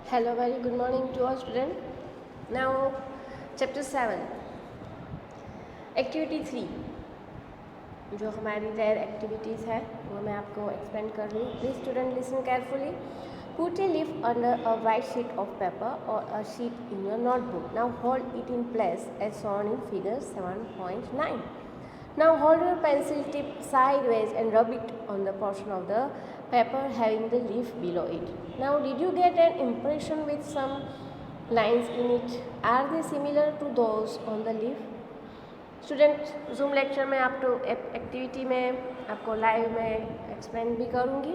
Hello, very good morning to all students. Now, chapter 7, activity 3, जो हमारी rare activities है वो मैं आपको एक्सप्लेन कर रही हूँ. Please student listen carefully. Put a leaf under a white sheet of paper or a sheet in your notebook. Now hold it in place as shown in figure 7.9. Now hold your pencil tip sideways and rub it on the portion of the paper having the leaf below it. Now did you get an impression with some lines in it? Are they similar to those on the leaf? Student zoom lecture में आपको activity में आपको live में explain भी करूँगी.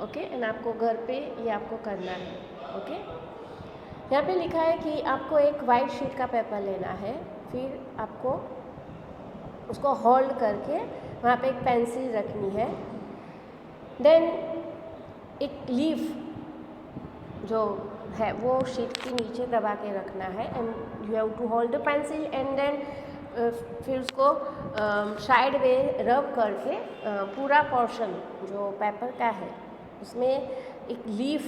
Okay and आपको घर पे ये आपको करना है. ओके यहाँ पे लिखा है कि आपको एक वाइट शीट का पेपर लेना है. फिर आपको उसको होल्ड करके वहाँ पे एक पेंसिल रखनी है. देन एक लीफ जो है वो शीट के नीचे दबा के रखना है and you have to hold the pencil and then फिर उसको साइड में रब करके पूरा पोर्शन जो पेपर का है उसमें एक लीफ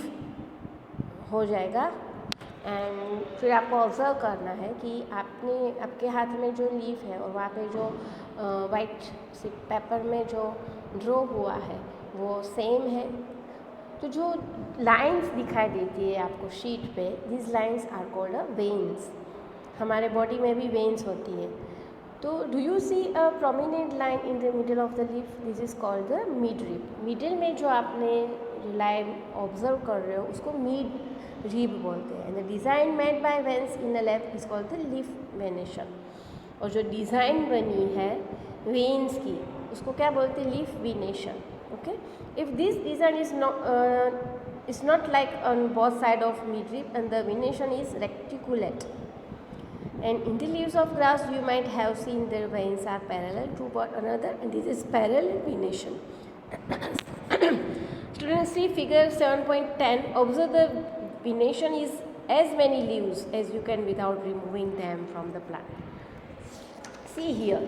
हो जाएगा. एंड फिर आपको ऑब्जर्व करना है कि आपके हाथ में जो लीफ है और वहाँ पे जो वाइट पेपर में जो ड्रॉ हुआ है वो सेम है. तो जो लाइंस दिखाई देती है आपको शीट पे, this lines are called a veins. हमारे बॉडी में भी वेन्स होती है. तो do you see a prominent line in the middle of the leaf? This is called the midrib. Middle में जो आपने जो लाइन ऑब्जर्व कर रहे हो उसको मिड रिब बोलते हैं. And the design made by veins in the left is called the leaf venation. और जो डिज़ाइन बनी है वेन्स की उसको क्या बोलते हैं? Leaf venation. Okay if this design is not like on both side of midrib and the venation is reticulate. And in the leaves of grass you might have seen their veins are parallel to one another and this is parallel venation. Students, see figure 7.10. Observe the venation is as many leaves as you can without removing them from the plant. See here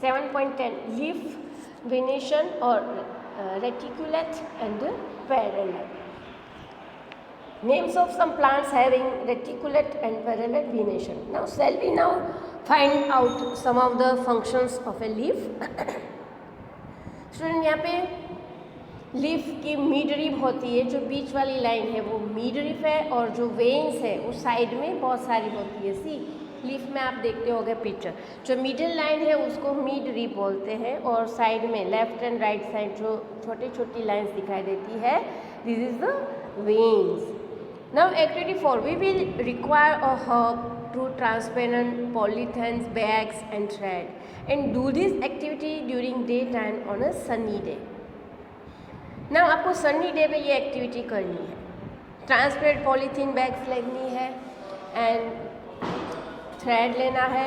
7.10 leaf venation or reticulate and parallel. Names of some plants having reticulate and parallel venation. Now shall we now find out some of the functions of a leaf? Student यहाँ पे leaf की mid rib होती है. जो बीच वाली line है वो mid rib है और जो वेन्स है वो साइड में बहुत सारी होती है. सी लीफ में आप देखते होंगे पिक्चर. जो मिडिल लाइन है उसको मिड रिब बोलते हैं और साइड में लेफ्ट एंड राइट साइड जो छोटी छोटी लाइंस दिखाई देती है this is the veins. Now activity 4, we will require a herb through transparent polythenes, bags and thread and do this activity during daytime on a sunny day. Now आपको sunny day पे ये activity करनी है. Transparent polythene bags लेनी है and thread लेना है.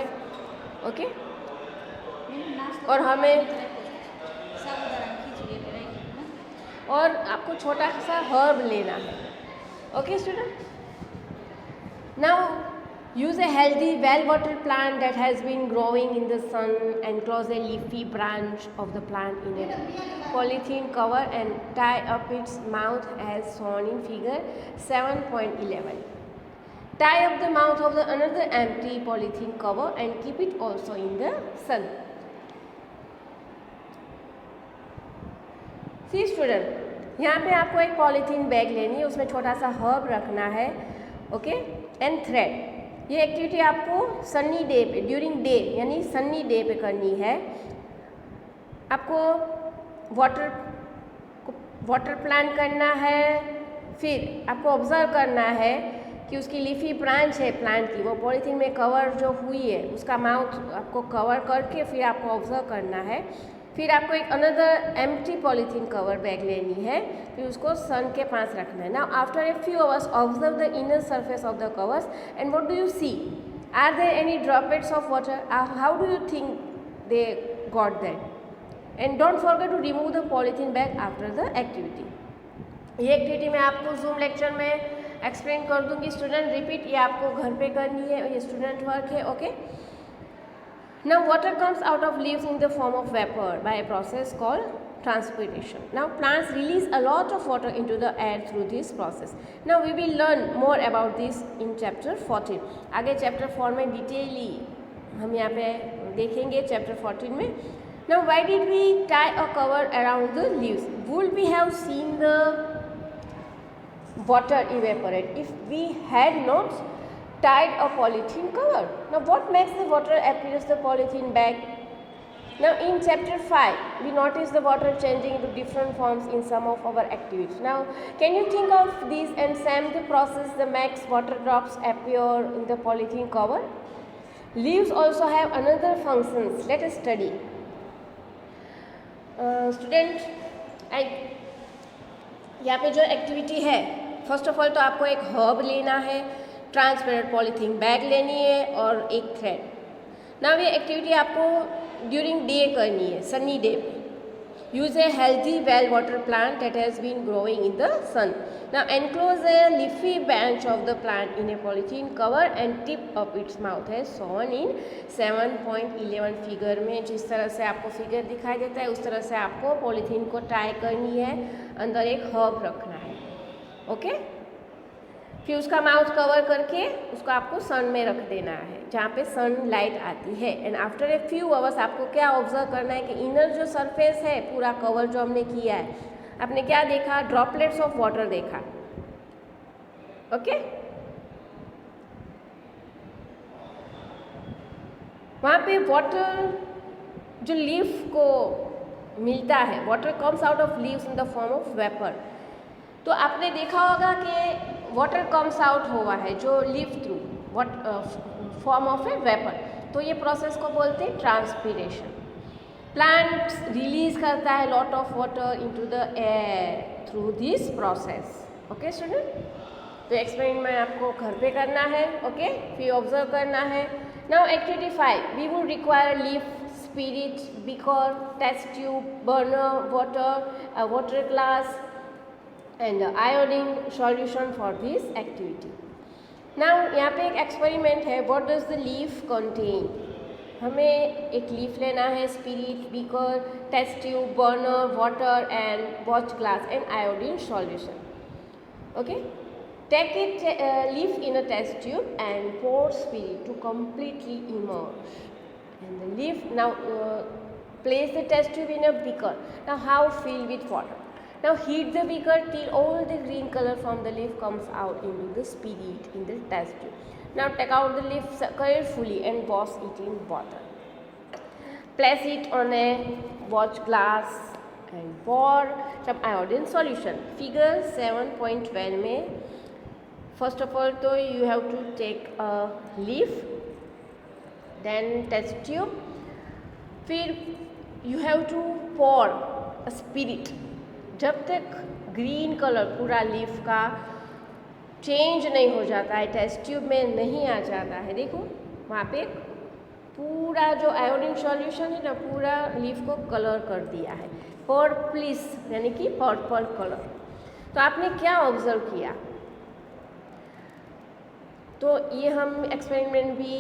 Okay और हमें और आपको छोटा सा हर्ब लेना है. Okay student, now use a healthy well watered plant that has been growing in the sun and close a leafy branch of the plant in a polythene cover and tie up its mouth as shown in figure 7.11. Tie up the mouth of the another empty polythene cover and keep it also in the sun. See student, यहाँ पे आपको एक polythene bag लेनी है, उसमें छोटा सा herb रखना है. Okay and thread. ये एक्टिविटी आपको सन्नी डे पे ड्यूरिंग डे यानी सन्नी डे पे करनी है. आपको वाटर प्लांट करना है. फिर आपको ऑब्जर्व करना है कि उसकी लीफी ब्रांच है प्लांट की वो पॉलीथीन में कवर जो हुई है उसका माउथ आपको कवर करके फिर आपको ऑब्जर्व करना है. फिर आपको एक another empty polythene cover bag लेनी है. फिर उसको सन के पास रखना है. Now after a few hours observe the inner surface of the covers and what do you see? Are there any droplets of water? How do you think they got that? And don't forget to remove the polythene bag after the activity. ये activity मैं आपको zoom lecture में explain कर दूंगी. Student repeat, ये आपको घर पे करनी है. ये स्टूडेंट वर्क है. Okay Now water comes out of leaves in the form of vapor by a process called transpiration. Now plants release a lot of water into the air through this process. Now we will learn more about this in chapter 14. आगे chapter 4 में डिटेली हम यहाँ पे देखेंगे chapter 14 में. Now why did we tie a cover around the leaves? Would we have seen the water evaporate if we had not tied a polythene cover? Now what makes the water appears the polythene bag? Now in chapter 5 we notice the water changing into different forms in some of our activities. Now can you think of this and same the process that makes water drops appear in the polythene cover? Leaves also have another functions. Let us study. Student, यहाँ पे जो activity है, first of all तो आपको एक herb लेना है, transparent polythene bag लेनी है और एक थ्रेड। ना ये एक्टिविटी आपको ड्यूरिंग डे करनी है, सनी डे पे। Use a healthy well water plant that has been growing in the sun. Now enclose a leafy branch of the plant in a polythene cover and tip up its mouth है shown in 7.11 figure में। जिस तरह से आपको figure दिखाई देता है उस तरह से आपको पॉलीथीन को टाई करनी है, अंदर एक हर्ब रखना है, ओके। फिर उसका माउथ कवर करके उसको आपको सन में रख देना है जहाँ पे सन लाइट आती है। And after a few hours आपको क्या ऑब्जर्व करना है कि इनर जो सरफेस है पूरा कवर जो हमने किया है, आपने क्या देखा? ड्रॉपलेट्स ऑफ वाटर देखा, ओके। वहाँ पे वाटर जो लीफ को मिलता है, water comes out of leaves in the form of vapour. तो आपने देखा होगा कि वाटर कम्स आउट हुआ है जो leaf through form of A vapour. तो ये प्रोसेस को बोलते हैं ट्रांसपीरेशन। प्लांट्स रिलीज करता है lot of water into the air through this process, okay student. तो एक्सपेरिमेंट आपको घर पे करना है, ओके, फिर ऑब्जर्व करना है। Now activity 5 we will require leaf, spirit, beaker, test tube, burner, water glass and iodine solution for this activity. Now यहाँ पे एक एक्सपेरिमेंट है, what does the leaf contain? हमें एक लीफ लेना है, spirit, beaker, test tube, burner, water and watch glass and iodine solution, okay. Take it leaf in a test tube and pour spirit to completely immerse and the leaf. Now place the test tube in a beaker. Now how fill with water? Now heat the beaker till all the green color from the leaf comes out into the spirit in the test tube. Now take out the leaf carefully and wash it in water. Place it on a watch glass and pour some iodine solution. Figure 7.12 में first of all तो you have to take a leaf, then test tube, फिर you have to pour a spirit। जब तक green colour पूरा leaf का change नहीं हो जाता है, टेस्ट ट्यूब में नहीं आ जाता है, देखो वहाँ पे पूरा जो आयोडीन सॉल्यूशन है ना पूरा लीफ को कलर कर दिया है, पर्पलिश यानी कि पर्पल कलर। तो आपने क्या ऑब्जर्व किया? तो ये हम एक्सपेरिमेंट भी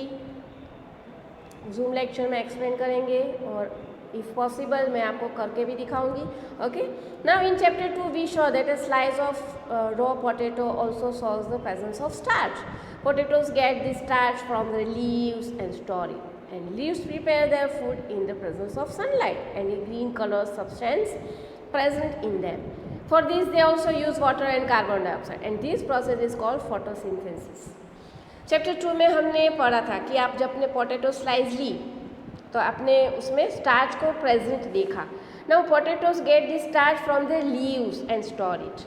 जूम लेक्चर में एक्सप्लेन करेंगे और इफ पॉसिबल मैं आपको करके भी दिखाऊंगी, okay. Now in chapter 2 we show that a slice of raw potato also shows the presence of starch. Potatoes get the starch from the leaves and store it, and leaves prepare their food in the presence of sunlight and a green color substance present in them. For this they also use water and carbon dioxide, and this process is called photosynthesis. Chapter 2 में हमने पढ़ा था कि आप जब अपने potato slice ली तो आपने उसमें स्टार्च को प्रेजेंट देखा। Now potatoes get the starch from the leaves and store it.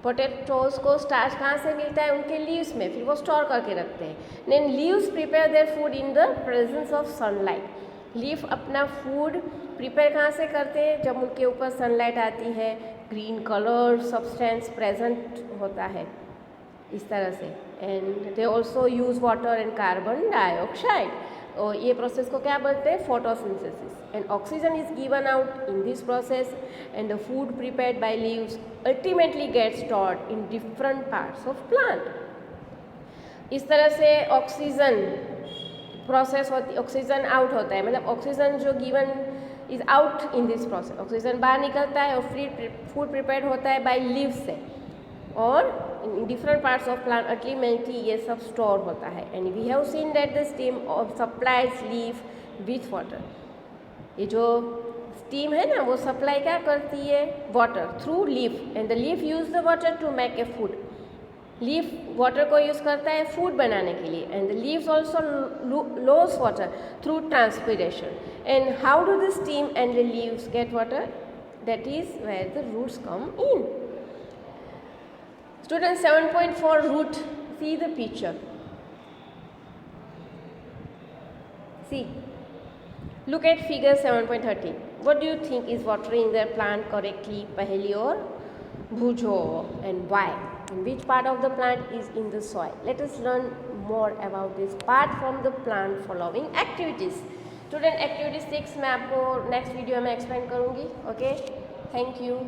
Potatoes को स्टार्च कहाँ से मिलता है? उनके लीव्स में, फिर वो स्टोर करके रखते हैं। Then leaves prepare their food in the presence of sunlight. Leaf अपना फूड प्रिपेयर कहाँ से करते हैं? जब उनके ऊपर सनलाइट आती है, ग्रीन कलर सब्सटेंस प्रेजेंट होता है इस तरह से। And they also use water and carbon dioxide. और ये प्रोसेस को क्या बोलते हैं? Photosynthesis. And oxygen is given out in this process and the food prepared by leaves ultimately get stored in different parts of plant. इस तरह से oxygen process होती, ऑक्सीजन आउट होता है, मतलब ऑक्सीजन जो given is out in this process, oxygen बाहर निकलता है और फ्री फूड प्रिपेयर होता है बाय लीव्स से, और in different parts of plant ultimately ये सब स्टोर होता है। And we have seen that the stem of supplies leaf with water, ये जो स्टीम है ना वो सप्लाई क्या करती है, water through leaf, and the leaf use the water to make a food, leaf water को यूज़ करता है फूड बनाने के लिए, and the leaves also loss water through transpiration, and how do the stem and the leaves get water, that is where the roots come in. Student 7.4 root, see the picture. See, look at figure 7.13. What do you think is watering the plant correctly? Paheli or bhujo, and why? And which part of the plant is in the soil? Let us learn more about this part from the plant following activities. Student activity 6 मैं आपको next video में explain करूँगी. Okay? Thank you.